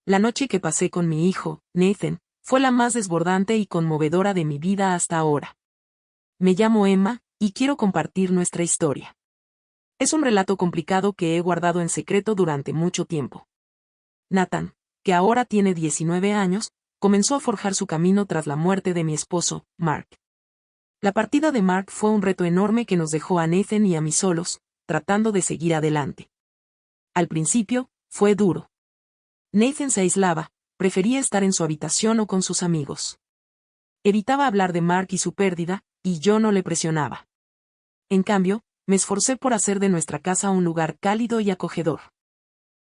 La noche que pasé con mi hijo, Nathan, fue la más desbordante y conmovedora de mi vida hasta ahora. Me llamo Emma, y quiero compartir nuestra historia. Es un relato complicado que he guardado en secreto durante mucho tiempo. Nathan, que ahora tiene 19 años, comenzó a forjar su camino tras la muerte de mi esposo, Mark. La partida de Mark fue un reto enorme que nos dejó a Nathan y a mí solos, tratando de seguir adelante. Al principio, fue duro. Nathan se aislaba, prefería estar en su habitación o con sus amigos. Evitaba hablar de Mark y su pérdida, y yo no le presionaba. En cambio, me esforcé por hacer de nuestra casa un lugar cálido y acogedor.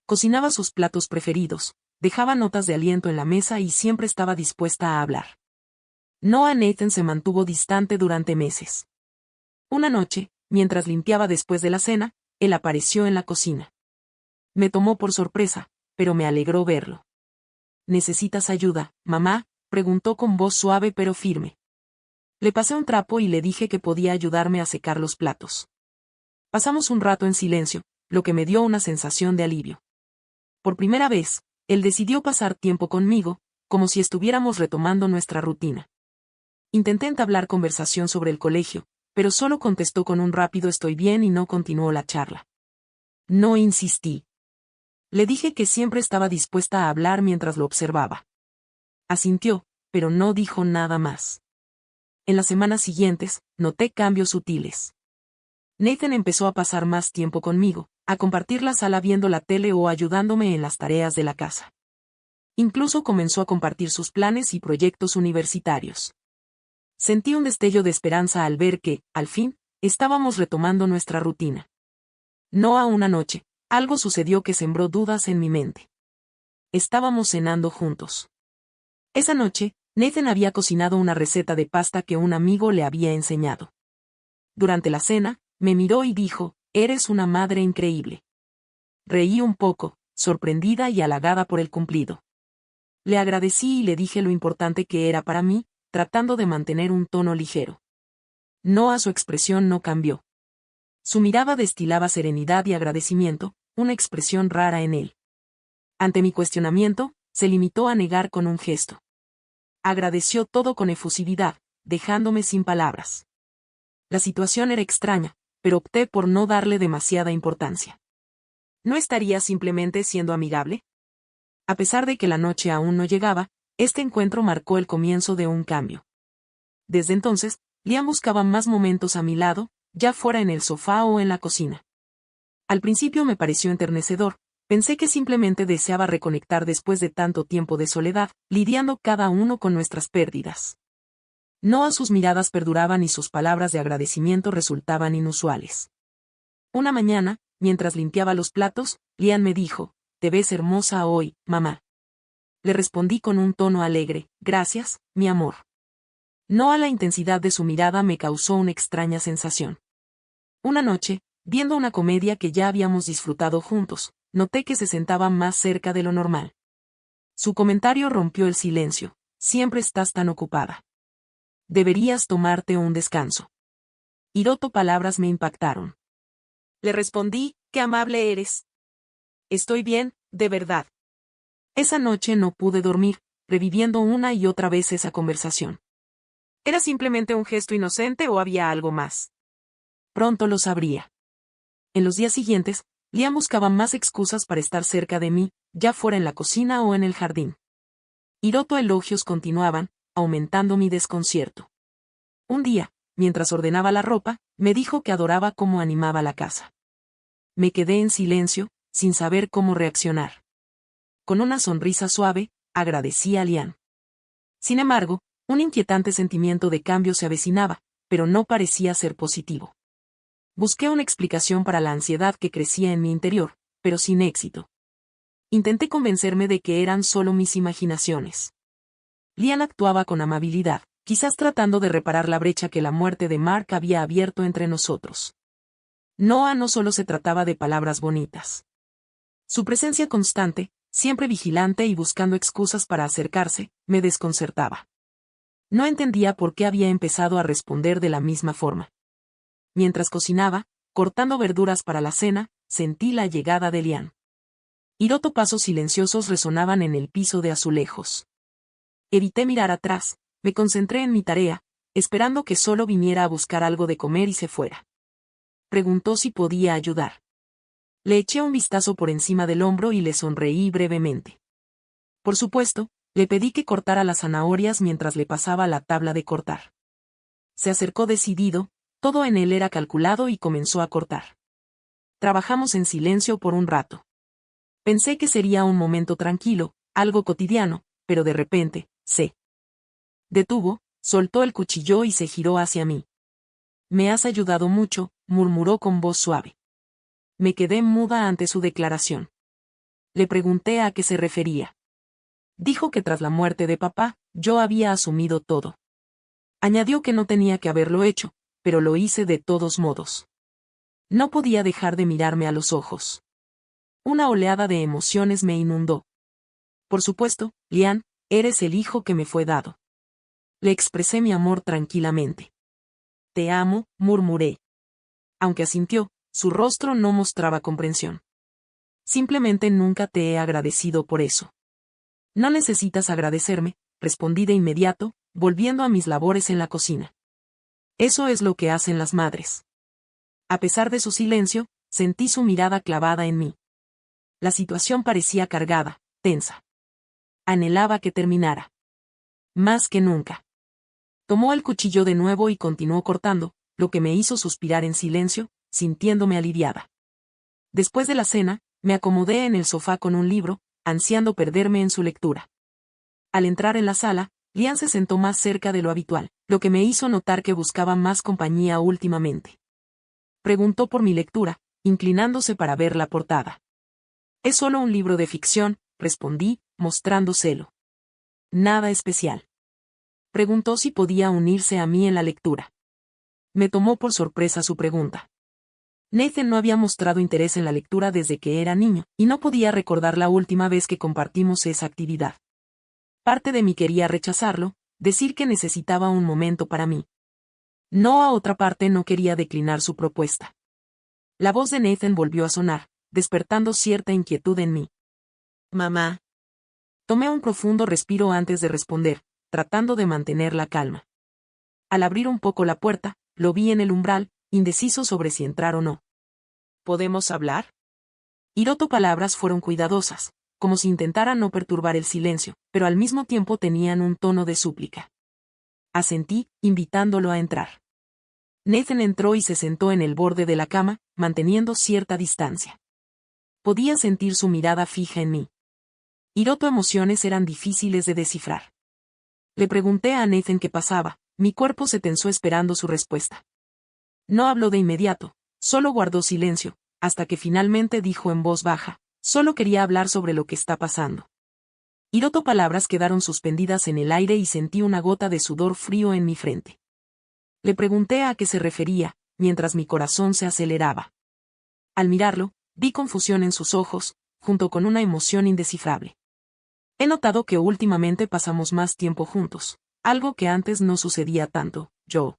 Cocinaba sus platos preferidos, dejaba notas de aliento en la mesa y siempre estaba dispuesta a hablar. Nathan se mantuvo distante durante meses. Una noche, mientras limpiaba después de la cena, él apareció en la cocina. Me tomó por sorpresa, pero me alegró verlo. ¿Necesitas ayuda, mamá?, preguntó con voz suave pero firme. Le pasé un trapo y le dije que podía ayudarme a secar los platos. Pasamos un rato en silencio, lo que me dio una sensación de alivio. Por primera vez, él decidió pasar tiempo conmigo, como si estuviéramos retomando nuestra rutina. Intenté entablar conversación sobre el colegio, pero solo contestó con un rápido estoy bien y no continuó la charla. No insistí. Le dije que siempre estaba dispuesta a hablar mientras lo observaba. Asintió, pero no dijo nada más. En las semanas siguientes, noté cambios sutiles. Nathan empezó a pasar más tiempo conmigo, a compartir la sala viendo la tele o ayudándome en las tareas de la casa. Incluso comenzó a compartir sus planes y proyectos universitarios. Sentí un destello de esperanza al ver que, al fin, estábamos retomando nuestra rutina. Una noche, algo sucedió que sembró dudas en mi mente. Estábamos cenando juntos. Esa noche, Nathan había cocinado una receta de pasta que un amigo le había enseñado. Durante la cena, me miró y dijo, eres una madre increíble. Reí un poco, sorprendida y halagada por el cumplido. Le agradecí y le dije lo importante que era para mí, tratando de mantener un tono ligero. Su expresión no cambió. Su mirada destilaba serenidad y agradecimiento, una expresión rara en él. Ante mi cuestionamiento, se limitó a negar con un gesto. Agradeció todo con efusividad, dejándome sin palabras. La situación era extraña, pero opté por no darle demasiada importancia. ¿No estaría simplemente siendo amigable? A pesar de que la noche aún no llegaba, este encuentro marcó el comienzo de un cambio. Desde entonces, Liam buscaba más momentos a mi lado, ya fuera en el sofá o en la cocina. Al principio me pareció enternecedor, pensé que simplemente deseaba reconectar después de tanto tiempo de soledad, lidiando cada uno con nuestras pérdidas. Sus miradas perduraban y sus palabras de agradecimiento resultaban inusuales. Una mañana, mientras limpiaba los platos, Liam me dijo, te ves hermosa hoy, mamá. Le respondí con un tono alegre, gracias, mi amor. La intensidad de su mirada me causó una extraña sensación. Una noche, viendo una comedia que ya habíamos disfrutado juntos, noté que se sentaba más cerca de lo normal. Su comentario rompió el silencio, siempre estás tan ocupada. Deberías tomarte un descanso. Palabras me impactaron. Le respondí, qué amable eres. Estoy bien, de verdad. Esa noche no pude dormir, reviviendo una y otra vez esa conversación. ¿Era simplemente un gesto inocente o había algo más? Pronto lo sabría. En los días siguientes, Liam buscaba más excusas para estar cerca de mí, ya fuera en la cocina o en el jardín. Elogios continuaban, aumentando mi desconcierto. Un día, mientras ordenaba la ropa, me dijo que adoraba cómo animaba la casa. Me quedé en silencio, sin saber cómo reaccionar. Con una sonrisa suave, agradecí a Liam. Sin embargo, un inquietante sentimiento de cambio se avecinaba, pero no parecía ser positivo. Busqué una explicación para la ansiedad que crecía en mi interior, pero sin éxito. Intenté convencerme de que eran solo mis imaginaciones. Liam actuaba con amabilidad, quizás tratando de reparar la brecha que la muerte de Mark había abierto entre nosotros. No solo se trataba de palabras bonitas. Su presencia constante, siempre vigilante y buscando excusas para acercarse, me desconcertaba. No entendía por qué había empezado a responder de la misma forma. Mientras cocinaba, cortando verduras para la cena, sentí la llegada de Liam. Hiroto pasos silenciosos resonaban en el piso de azulejos. Evité mirar atrás, me concentré en mi tarea, esperando que solo viniera a buscar algo de comer y se fuera. Preguntó si podía ayudar. Le eché un vistazo por encima del hombro y le sonreí brevemente. Por supuesto, le pedí que cortara las zanahorias mientras le pasaba la tabla de cortar. Se acercó decidido, todo en él era calculado y comenzó a cortar. Trabajamos en silencio por un rato. Pensé que sería un momento tranquilo, algo cotidiano, pero de repente, se detuvo, soltó el cuchillo y se giró hacia mí. «Me has ayudado mucho», murmuró con voz suave. Me quedé muda ante su declaración. Le pregunté a qué se refería. Dijo que tras la muerte de papá, yo había asumido todo. Añadió que no tenía que haberlo hecho, pero lo hice de todos modos. No podía dejar de mirarme a los ojos. Una oleada de emociones me inundó. Por supuesto, Lian, eres el hijo que me fue dado. Le expresé mi amor tranquilamente. Te amo, murmuré. Aunque asintió, su rostro no mostraba comprensión. Simplemente nunca te he agradecido por eso. No necesitas agradecerme, respondí de inmediato, volviendo a mis labores en la cocina. Eso es lo que hacen las madres. A pesar de su silencio, sentí su mirada clavada en mí. La situación parecía cargada, tensa. Anhelaba que terminara. Más que nunca. Tomó el cuchillo de nuevo y continuó cortando, lo que me hizo suspirar en silencio, sintiéndome aliviada. Después de la cena, me acomodé en el sofá con un libro, ansiando perderme en su lectura. Al entrar en la sala, Lian se sentó más cerca de lo habitual, lo que me hizo notar que buscaba más compañía últimamente. Preguntó por mi lectura, inclinándose para ver la portada. Es solo un libro de ficción, respondí, mostrando celo. Nada especial. Preguntó si podía unirse a mí en la lectura. Me tomó por sorpresa su pregunta. Nathan no había mostrado interés en la lectura desde que era niño, y no podía recordar la última vez que compartimos esa actividad. Parte de mí quería rechazarlo, decir que necesitaba un momento para mí. No, a otra parte no quería declinar su propuesta. La voz de Nathan volvió a sonar, despertando cierta inquietud en mí. Mamá. Tomé un profundo respiro antes de responder, tratando de mantener la calma. Al abrir un poco la puerta, lo vi en el umbral, indeciso sobre si entrar o no. ¿Podemos hablar? Hiroto palabras fueron cuidadosas, como si intentara no perturbar el silencio, pero al mismo tiempo tenían un tono de súplica. Asentí, invitándolo a entrar. Nathan entró y se sentó en el borde de la cama, manteniendo cierta distancia. Podía sentir su mirada fija en mí. Hiroto emociones eran difíciles de descifrar. Le pregunté a Nathan qué pasaba, mi cuerpo se tensó esperando su respuesta. No habló de inmediato, solo guardó silencio, hasta que finalmente dijo en voz baja, solo quería hablar sobre lo que está pasando. Hiroto palabras quedaron suspendidas en el aire y sentí una gota de sudor frío en mi frente. Le pregunté a qué se refería, mientras mi corazón se aceleraba. Al mirarlo, vi confusión en sus ojos, junto con una emoción indescifrable. He notado que últimamente pasamos más tiempo juntos, algo que antes no sucedía tanto, yo.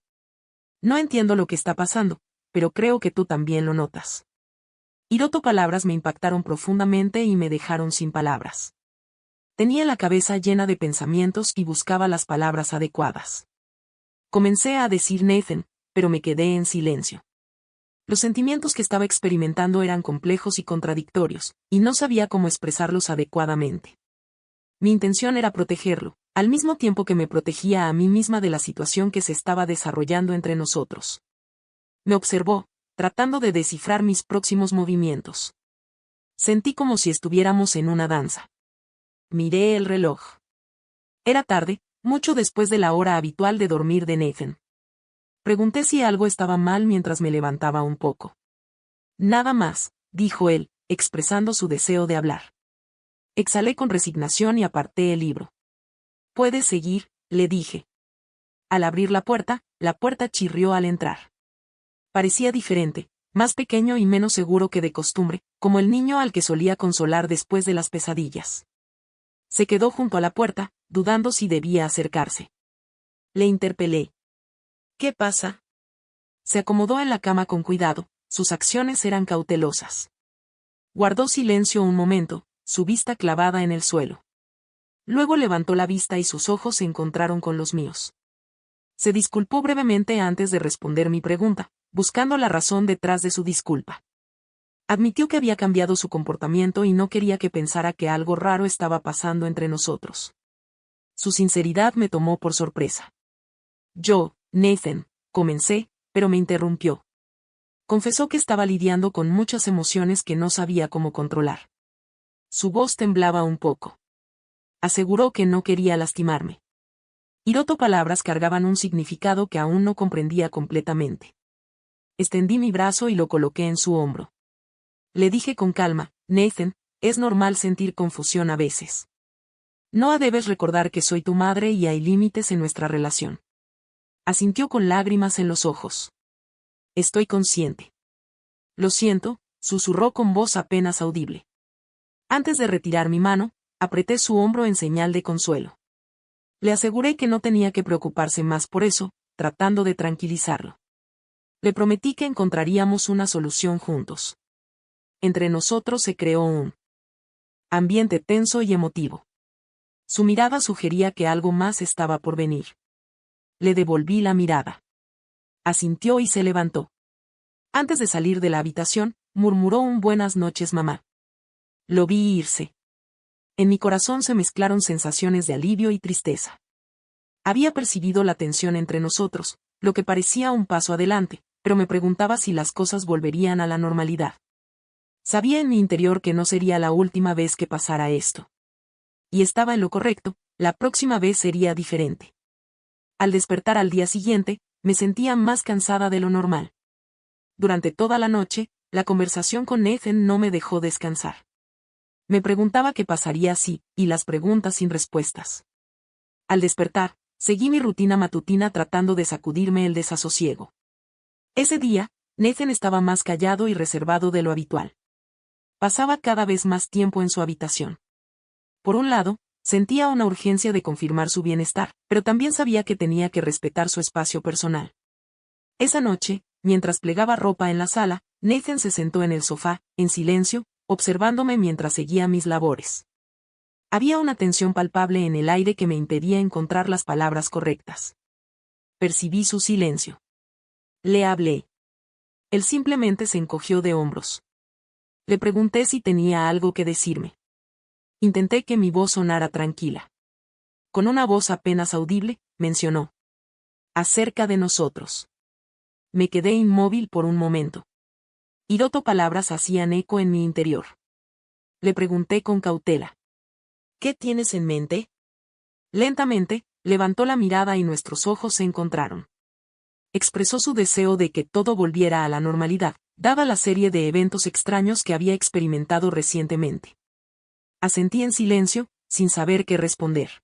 No entiendo lo que está pasando, pero creo que tú también lo notas. Hiroto palabras me impactaron profundamente y me dejaron sin palabras. Tenía la cabeza llena de pensamientos y buscaba las palabras adecuadas. Comencé a decir Nathan, pero me quedé en silencio. Los sentimientos que estaba experimentando eran complejos y contradictorios, y no sabía cómo expresarlos adecuadamente. Mi intención era protegerlo, al mismo tiempo que me protegía a mí misma de la situación que se estaba desarrollando entre nosotros. Me observó, tratando de descifrar mis próximos movimientos. Sentí como si estuviéramos en una danza. Miré el reloj. Era tarde, mucho después de la hora habitual de dormir de Nathan. Pregunté si algo estaba mal mientras me levantaba un poco. Nada más, dijo él, expresando su deseo de hablar. Exhalé con resignación y aparté el libro. Puedes seguir, le dije. Al abrir la puerta chirrió al entrar. Parecía diferente, más pequeño y menos seguro que de costumbre, como el niño al que solía consolar después de las pesadillas. Se quedó junto a la puerta, dudando si debía acercarse. Le interpelé. ¿Qué pasa? Se acomodó en la cama con cuidado, sus acciones eran cautelosas. Guardó silencio un momento, su vista clavada en el suelo. Luego levantó la vista y sus ojos se encontraron con los míos. Se disculpó brevemente antes de responder mi pregunta, buscando la razón detrás de su disculpa. Admitió que había cambiado su comportamiento y no quería que pensara que algo raro estaba pasando entre nosotros. Su sinceridad me tomó por sorpresa. Nathan, comencé, pero me interrumpió. Confesó que estaba lidiando con muchas emociones que no sabía cómo controlar. Su voz temblaba un poco. Aseguró que no quería lastimarme. Hiroto palabras cargaban un significado que aún no comprendía completamente. Extendí mi brazo y lo coloqué en su hombro. Le dije con calma, Nathan, es normal sentir confusión a veces. No debes recordar que soy tu madre y hay límites en nuestra relación. Asintió con lágrimas en los ojos. Estoy consciente. Lo siento, susurró con voz apenas audible. Antes de retirar mi mano, apreté su hombro en señal de consuelo. Le aseguré que no tenía que preocuparse más por eso, tratando de tranquilizarlo. Le prometí que encontraríamos una solución juntos. Entre nosotros se creó un ambiente tenso y emotivo. Su mirada sugería que algo más estaba por venir. Le devolví la mirada. Asintió y se levantó. Antes de salir de la habitación, murmuró un buenas noches, mamá. Lo vi irse. En mi corazón se mezclaron sensaciones de alivio y tristeza. Había percibido la tensión entre nosotros, lo que parecía un paso adelante, pero me preguntaba si las cosas volverían a la normalidad. Sabía en mi interior que no sería la última vez que pasara esto. Y estaba en lo correcto, la próxima vez sería diferente. Al despertar al día siguiente, me sentía más cansada de lo normal. Durante toda la noche, la conversación con Nathan no me dejó descansar. Me preguntaba qué pasaría si, y las preguntas sin respuestas. Al despertar, seguí mi rutina matutina tratando de sacudirme el desasosiego. Ese día, Nathan estaba más callado y reservado de lo habitual. Pasaba cada vez más tiempo en su habitación. Por un lado, sentía una urgencia de confirmar su bienestar, pero también sabía que tenía que respetar su espacio personal. Esa noche, mientras plegaba ropa en la sala, Nathan se sentó en el sofá, en silencio, observándome mientras seguía mis labores. Había una tensión palpable en el aire que me impedía encontrar las palabras correctas. Percibí su silencio. Le hablé. Él simplemente se encogió de hombros. Le pregunté si tenía algo que decirme. Intenté que mi voz sonara tranquila. Con una voz apenas audible, mencionó. Acerca de nosotros. Me quedé inmóvil por un momento. Hiroto palabras hacían eco en mi interior. Le pregunté con cautela. ¿Qué tienes en mente? Lentamente, levantó la mirada y nuestros ojos se encontraron. Expresó su deseo de que todo volviera a la normalidad, dada la serie de eventos extraños que había experimentado recientemente. Asentí en silencio, sin saber qué responder.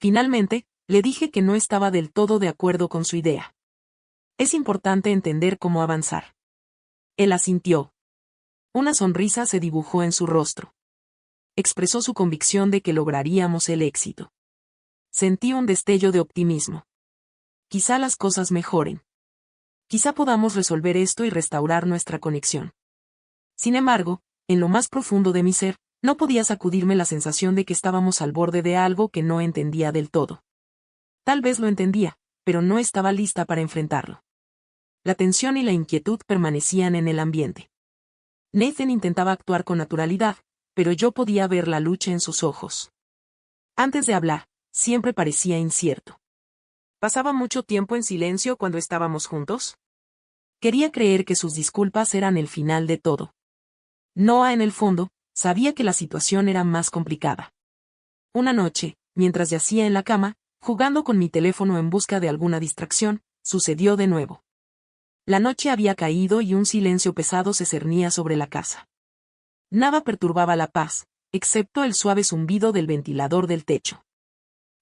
Finalmente, le dije que no estaba del todo de acuerdo con su idea. Es importante entender cómo avanzar. Él asintió. Una sonrisa se dibujó en su rostro. Expresó su convicción de que lograríamos el éxito. Sentí un destello de optimismo. Quizá las cosas mejoren. Quizá podamos resolver esto y restaurar nuestra conexión. Sin embargo, en lo más profundo de mi ser, no podía sacudirme la sensación de que estábamos al borde de algo que no entendía del todo. Tal vez lo entendía, pero no estaba lista para enfrentarlo. La tensión y la inquietud permanecían en el ambiente. Nathan intentaba actuar con naturalidad, pero yo podía ver la lucha en sus ojos. Antes de hablar, siempre parecía incierto. ¿Pasaba mucho tiempo en silencio cuando estábamos juntos? Quería creer que sus disculpas eran el final de todo. Noah, en el fondo, sabía que la situación era más complicada. Una noche, mientras yacía en la cama, jugando con mi teléfono en busca de alguna distracción, sucedió de nuevo. La noche había caído y un silencio pesado se cernía sobre la casa. Nada perturbaba la paz, excepto el suave zumbido del ventilador del techo.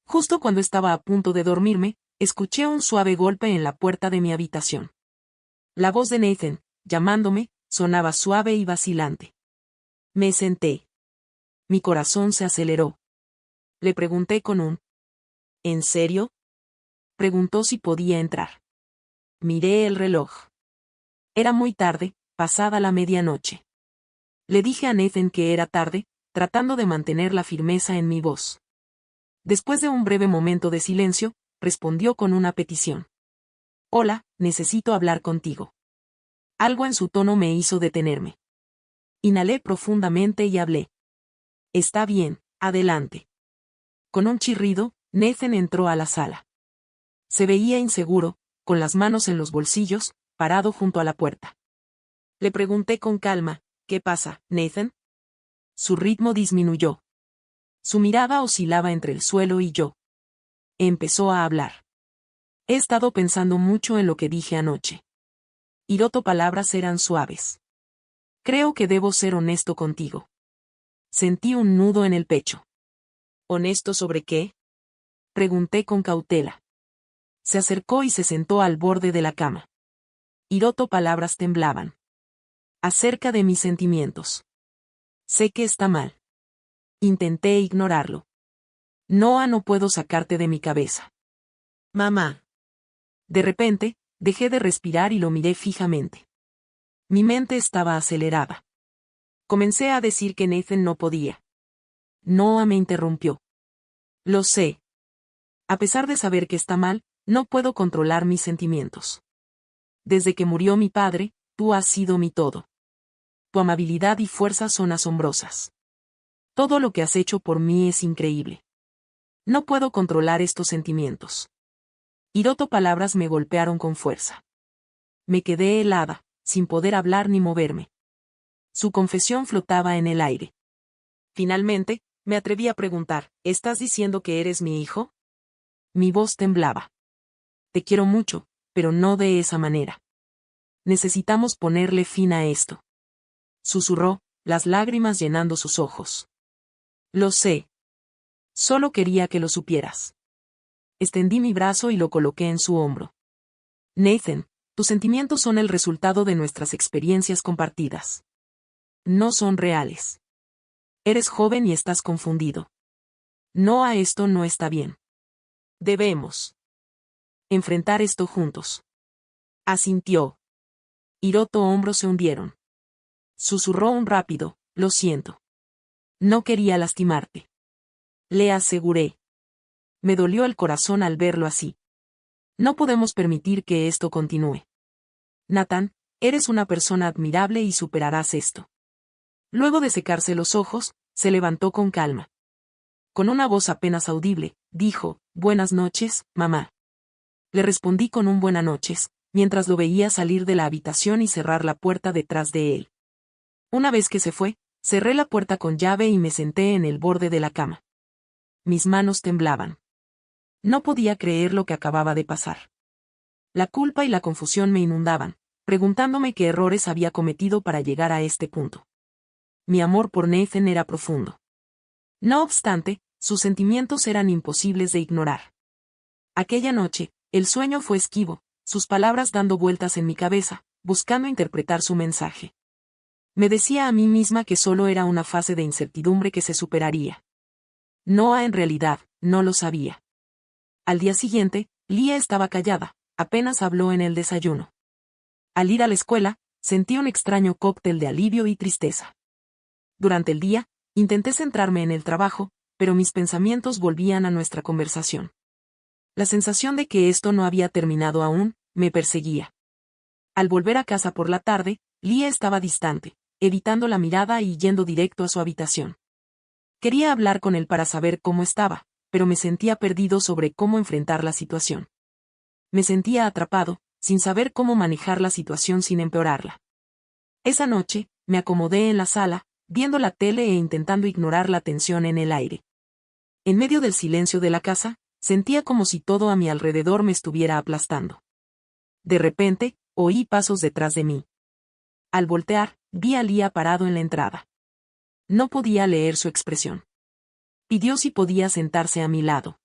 Justo cuando estaba a punto de dormirme, escuché un suave golpe en la puerta de mi habitación. La voz de Nathan, llamándome, sonaba suave y vacilante. Me senté. Mi corazón se aceleró. Le pregunté con un ¿en serio? Preguntó si podía entrar. Miré el reloj. Era muy tarde, pasada la medianoche. Le dije a Nathan que era tarde, tratando de mantener la firmeza en mi voz. Después de un breve momento de silencio, respondió con una petición. Hola, necesito hablar contigo. Algo en su tono me hizo detenerme. Inhalé profundamente y hablé. Está bien, adelante. Con un chirrido, Nathan entró a la sala. Se veía inseguro, con las manos en los bolsillos, parado junto a la puerta. Le pregunté con calma, ¿qué pasa, Nathan? Su ritmo disminuyó. Su mirada oscilaba entre el suelo y yo. Empezó a hablar. He estado pensando mucho en lo que dije anoche. Hiroto, palabras eran suaves. Creo que debo ser honesto contigo. Sentí un nudo en el pecho. ¿Honesto sobre qué? Pregunté con cautela. Se acercó y se sentó al borde de la cama. Hiroto, palabras temblaban. Acerca de mis sentimientos. Sé que está mal. Intenté ignorarlo. Noah, no puedo sacarte de mi cabeza. Mamá. De repente, dejé de respirar y lo miré fijamente. Mi mente estaba acelerada. Comencé a decir que Nathan no podía. Noah me interrumpió. Lo sé. A pesar de saber que está mal, no puedo controlar mis sentimientos. Desde que murió mi padre, tú has sido mi todo. Tu amabilidad y fuerza son asombrosas. Todo lo que has hecho por mí es increíble. No puedo controlar estos sentimientos. Hiroto, palabras me golpearon con fuerza. Me quedé helada, sin poder hablar ni moverme. Su confesión flotaba en el aire. Finalmente, me atreví a preguntar, ¿estás diciendo que eres mi hijo? Mi voz temblaba. Te quiero mucho, pero no de esa manera. Necesitamos ponerle fin a esto. Susurró, las lágrimas llenando sus ojos. Lo sé. Solo quería que lo supieras. Extendí mi brazo y lo coloqué en su hombro. Nathan, tus sentimientos son el resultado de nuestras experiencias compartidas. No son reales. Eres joven y estás confundido. No, a esto no está bien. Debemos enfrentar esto juntos. Asintió. Hiroto, hombros se hundieron. Susurró un rápido, lo siento. No quería lastimarte. Le aseguré. Me dolió el corazón al verlo así. No podemos permitir que esto continúe. Nathan, eres una persona admirable y superarás esto. Luego de secarse los ojos, se levantó con calma. Con una voz apenas audible, dijo, buenas noches, mamá. Le respondí con un buenas noches, mientras lo veía salir de la habitación y cerrar la puerta detrás de él. Una vez que se fue, cerré la puerta con llave y me senté en el borde de la cama. Mis manos temblaban. No podía creer lo que acababa de pasar. La culpa y la confusión me inundaban, preguntándome qué errores había cometido para llegar a este punto. Mi amor por Nathan era profundo. No obstante, sus sentimientos eran imposibles de ignorar. Aquella noche, el sueño fue esquivo, sus palabras dando vueltas en mi cabeza, buscando interpretar su mensaje. Me decía a mí misma que solo era una fase de incertidumbre que se superaría. Noah en realidad, no lo sabía. Al día siguiente, Lia estaba callada, apenas habló en el desayuno. Al ir a la escuela, sentí un extraño cóctel de alivio y tristeza. Durante el día, intenté centrarme en el trabajo, pero mis pensamientos volvían a nuestra conversación. La sensación de que esto no había terminado aún, me perseguía. Al volver a casa por la tarde, Lia estaba distante, evitando la mirada y yendo directo a su habitación. Quería hablar con él para saber cómo estaba, pero me sentía perdido sobre cómo enfrentar la situación. Me sentía atrapado, sin saber cómo manejar la situación sin empeorarla. Esa noche, me acomodé en la sala, viendo la tele e intentando ignorar la tensión en el aire. En medio del silencio de la casa, sentía como si todo a mi alrededor me estuviera aplastando. De repente, oí pasos detrás de mí. Al voltear, vi a Lia parado en la entrada. No podía leer su expresión. Pidió si podía sentarse a mi lado.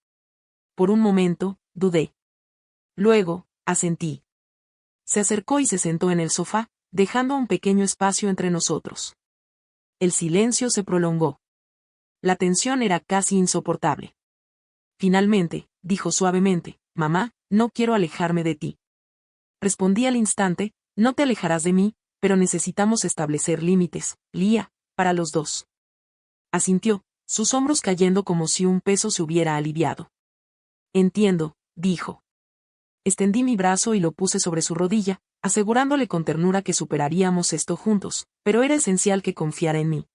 Por un momento, dudé. Luego, asentí. Se acercó y se sentó en el sofá, dejando un pequeño espacio entre nosotros. El silencio se prolongó. La tensión era casi insoportable. Finalmente, dijo suavemente, mamá, no quiero alejarme de ti. Respondí al instante, no te alejarás de mí, pero necesitamos establecer límites, Lia, para los dos. Asintió, sus hombros cayendo como si un peso se hubiera aliviado. Entiendo, dijo. Extendí mi brazo y lo puse sobre su rodilla, asegurándole con ternura que superaríamos esto juntos, pero era esencial que confiara en mí.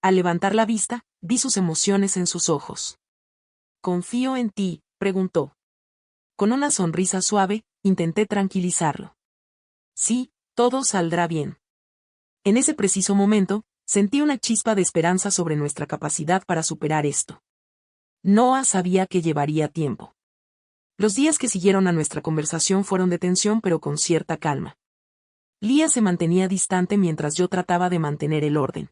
Al levantar la vista, vi sus emociones en sus ojos. «¿Confío en ti?», preguntó. Con una sonrisa suave, intenté tranquilizarlo. «Sí, todo saldrá bien». En ese preciso momento, sentí una chispa de esperanza sobre nuestra capacidad para superar esto. Noah sabía que llevaría tiempo. Los días que siguieron a nuestra conversación fueron de tensión pero con cierta calma. Lía se mantenía distante mientras yo trataba de mantener el orden.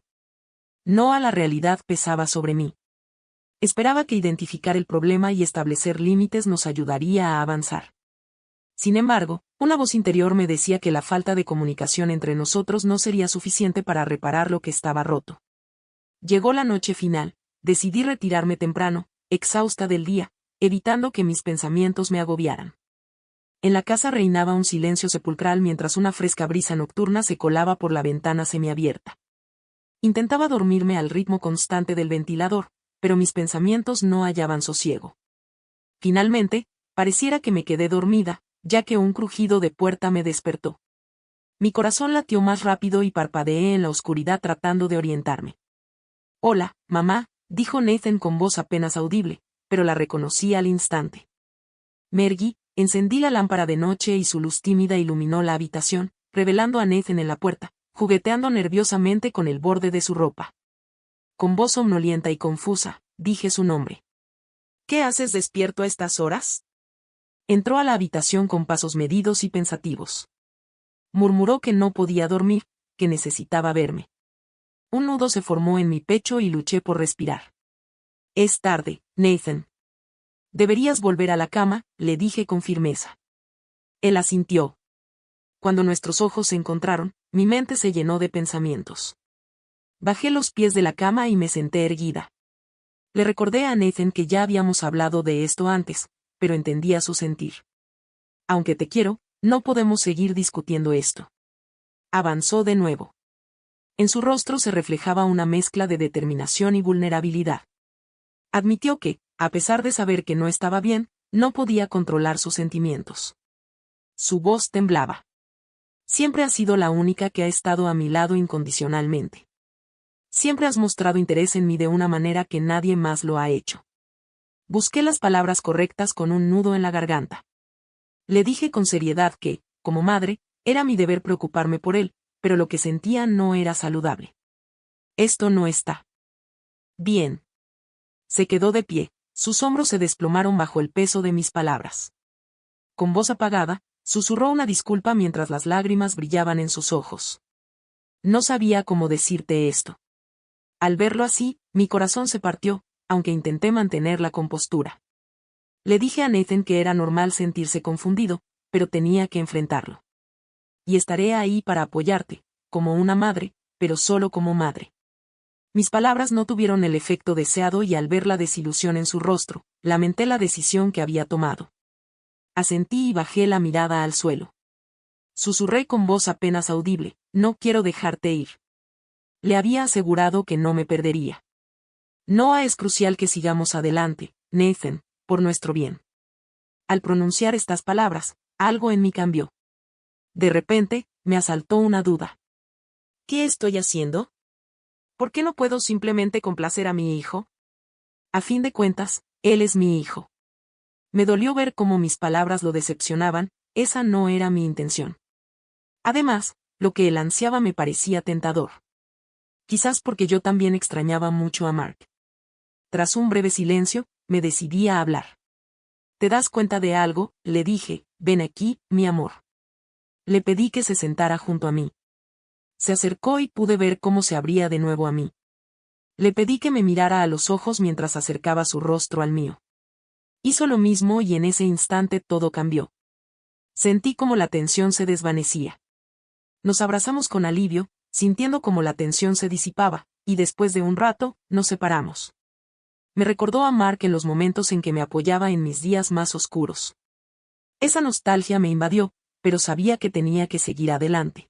Noah, la realidad pesaba sobre mí. Esperaba que identificar el problema y establecer límites nos ayudaría a avanzar. Sin embargo, una voz interior me decía que la falta de comunicación entre nosotros no sería suficiente para reparar lo que estaba roto. Llegó la noche final, decidí retirarme temprano, exhausta del día, evitando que mis pensamientos me agobiaran. En la casa reinaba un silencio sepulcral mientras una fresca brisa nocturna se colaba por la ventana semiabierta. Intentaba dormirme al ritmo constante del ventilador, pero mis pensamientos no hallaban sosiego. Finalmente, pareciera que me quedé dormida, ya que un crujido de puerta me despertó. Mi corazón latió más rápido y parpadeé en la oscuridad tratando de orientarme. «Hola, mamá», dijo Nathan con voz apenas audible, pero la reconocí al instante. Me erguí, encendí la lámpara de noche y su luz tímida iluminó la habitación, revelando a Nathan en la puerta, jugueteando nerviosamente con el borde de su ropa. Con voz somnolienta y confusa, dije su nombre. «¿Qué haces despierto a estas horas?». Entró a la habitación con pasos medidos y pensativos. Murmuró que no podía dormir, que necesitaba verme. Un nudo se formó en mi pecho y luché por respirar. «Es tarde, Nathan. Deberías volver a la cama», le dije con firmeza. Él asintió. Cuando nuestros ojos se encontraron, mi mente se llenó de pensamientos. Bajé los pies de la cama y me senté erguida. Le recordé a Nathan que ya habíamos hablado de esto antes, pero entendía su sentir. «Aunque te quiero, no podemos seguir discutiendo esto». Avanzó de nuevo. En su rostro se reflejaba una mezcla de determinación y vulnerabilidad. Admitió que, a pesar de saber que no estaba bien, no podía controlar sus sentimientos. Su voz temblaba. «Siempre has sido la única que ha estado a mi lado incondicionalmente. Siempre has mostrado interés en mí de una manera que nadie más lo ha hecho». Busqué las palabras correctas con un nudo en la garganta. Le dije con seriedad que, como madre, era mi deber preocuparme por él, pero lo que sentía no era saludable. «Esto no está bien». Se quedó de pie, sus hombros se desplomaron bajo el peso de mis palabras. Con voz apagada, susurró una disculpa mientras las lágrimas brillaban en sus ojos. «No sabía cómo decirte esto». Al verlo así, mi corazón se partió, aunque intenté mantener la compostura. Le dije a Nathan que era normal sentirse confundido, pero tenía que enfrentarlo. «Y estaré ahí para apoyarte, como una madre, pero solo como madre». Mis palabras no tuvieron el efecto deseado y al ver la desilusión en su rostro, lamenté la decisión que había tomado. Asentí y bajé la mirada al suelo. Susurré con voz apenas audible: «No quiero dejarte ir». Le había asegurado que no me perdería. «Noah, es crucial que sigamos adelante, Nathan, por nuestro bien». Al pronunciar estas palabras, algo en mí cambió. De repente, me asaltó una duda. ¿Qué estoy haciendo? ¿Por qué no puedo simplemente complacer a mi hijo? A fin de cuentas, él es mi hijo. Me dolió ver cómo mis palabras lo decepcionaban, esa no era mi intención. Además, lo que él ansiaba me parecía tentador. Quizás porque yo también extrañaba mucho a Mark. Tras un breve silencio, me decidí a hablar. «¿Te das cuenta de algo?», le dije. «Ven aquí, mi amor». Le pedí que se sentara junto a mí. Se acercó y pude ver cómo se abría de nuevo a mí. Le pedí que me mirara a los ojos mientras acercaba su rostro al mío. Hizo lo mismo y en ese instante todo cambió. Sentí como la tensión se desvanecía. Nos abrazamos con alivio, sintiendo como la tensión se disipaba, y después de un rato, nos separamos. Me recordó a Mark en los momentos en que me apoyaba en mis días más oscuros. Esa nostalgia me invadió, pero sabía que tenía que seguir adelante.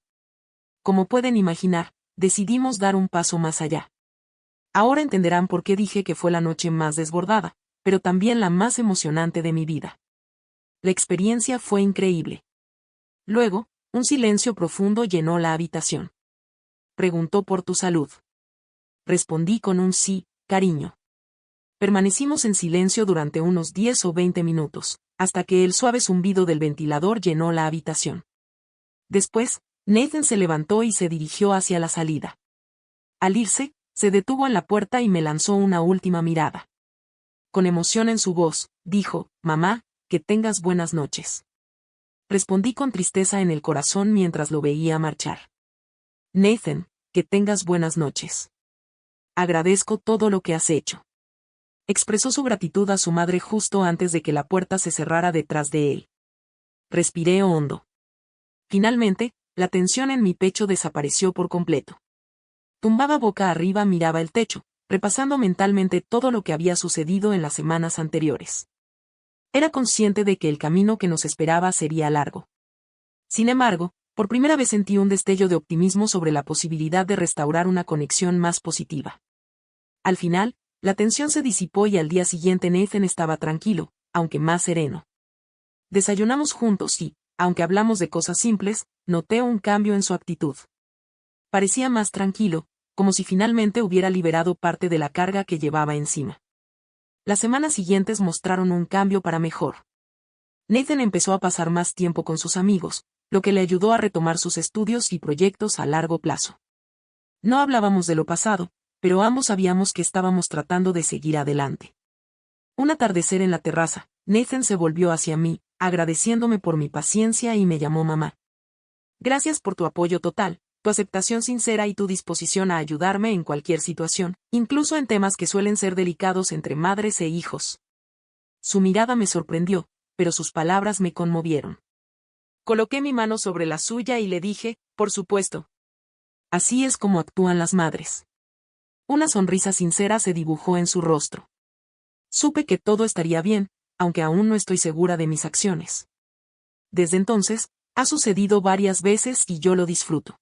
Como pueden imaginar, decidimos dar un paso más allá. Ahora entenderán por qué dije que fue la noche más desbordada, pero también la más emocionante de mi vida. La experiencia fue increíble. Luego, un silencio profundo llenó la habitación. Preguntó por tu salud. Respondí con un sí, cariño. Permanecimos en silencio durante unos 10 o 20 minutos, hasta que el suave zumbido del ventilador llenó la habitación. Después, Nathan se levantó y se dirigió hacia la salida. Al irse, se detuvo en la puerta y me lanzó una última mirada. Con emoción en su voz, dijo, «Mamá, que tengas buenas noches». Respondí con tristeza en el corazón mientras lo veía marchar. «Nathan, que tengas buenas noches. Agradezco todo lo que has hecho». Expresó su gratitud a su madre justo antes de que la puerta se cerrara detrás de él. Respiré hondo. Finalmente, la tensión en mi pecho desapareció por completo. Tumbada boca arriba miraba el techo, repasando mentalmente todo lo que había sucedido en las semanas anteriores. Era consciente de que el camino que nos esperaba sería largo. Sin embargo, por primera vez sentí un destello de optimismo sobre la posibilidad de restaurar una conexión más positiva. Al final, la tensión se disipó y al día siguiente Nathan estaba tranquilo, aunque más sereno. Desayunamos juntos y, aunque hablamos de cosas simples, noté un cambio en su actitud. Parecía más tranquilo, como si finalmente hubiera liberado parte de la carga que llevaba encima. Las semanas siguientes mostraron un cambio para mejor. Nathan empezó a pasar más tiempo con sus amigos, lo que le ayudó a retomar sus estudios y proyectos a largo plazo. No hablábamos de lo pasado, pero ambos sabíamos que estábamos tratando de seguir adelante. Un atardecer en la terraza, Nathan se volvió hacia mí, agradeciéndome por mi paciencia y me llamó mamá. Gracias por tu apoyo total, tu aceptación sincera y tu disposición a ayudarme en cualquier situación, incluso en temas que suelen ser delicados entre madres e hijos. Su mirada me sorprendió, pero sus palabras me conmovieron. Coloqué mi mano sobre la suya y le dije, por supuesto. Así es como actúan las madres. Una sonrisa sincera se dibujó en su rostro. Supe que todo estaría bien, aunque aún no estoy segura de mis acciones. Desde entonces, ha sucedido varias veces y yo lo disfruto.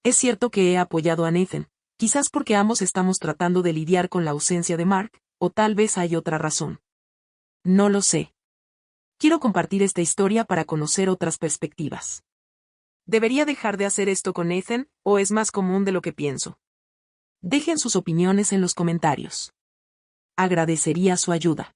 Es cierto que he apoyado a Nathan, quizás porque ambos estamos tratando de lidiar con la ausencia de Mark, o tal vez hay otra razón. No lo sé. Quiero compartir esta historia para conocer otras perspectivas. ¿Debería dejar de hacer esto con Nathan, o es más común de lo que pienso? Dejen sus opiniones en los comentarios. Agradecería su ayuda.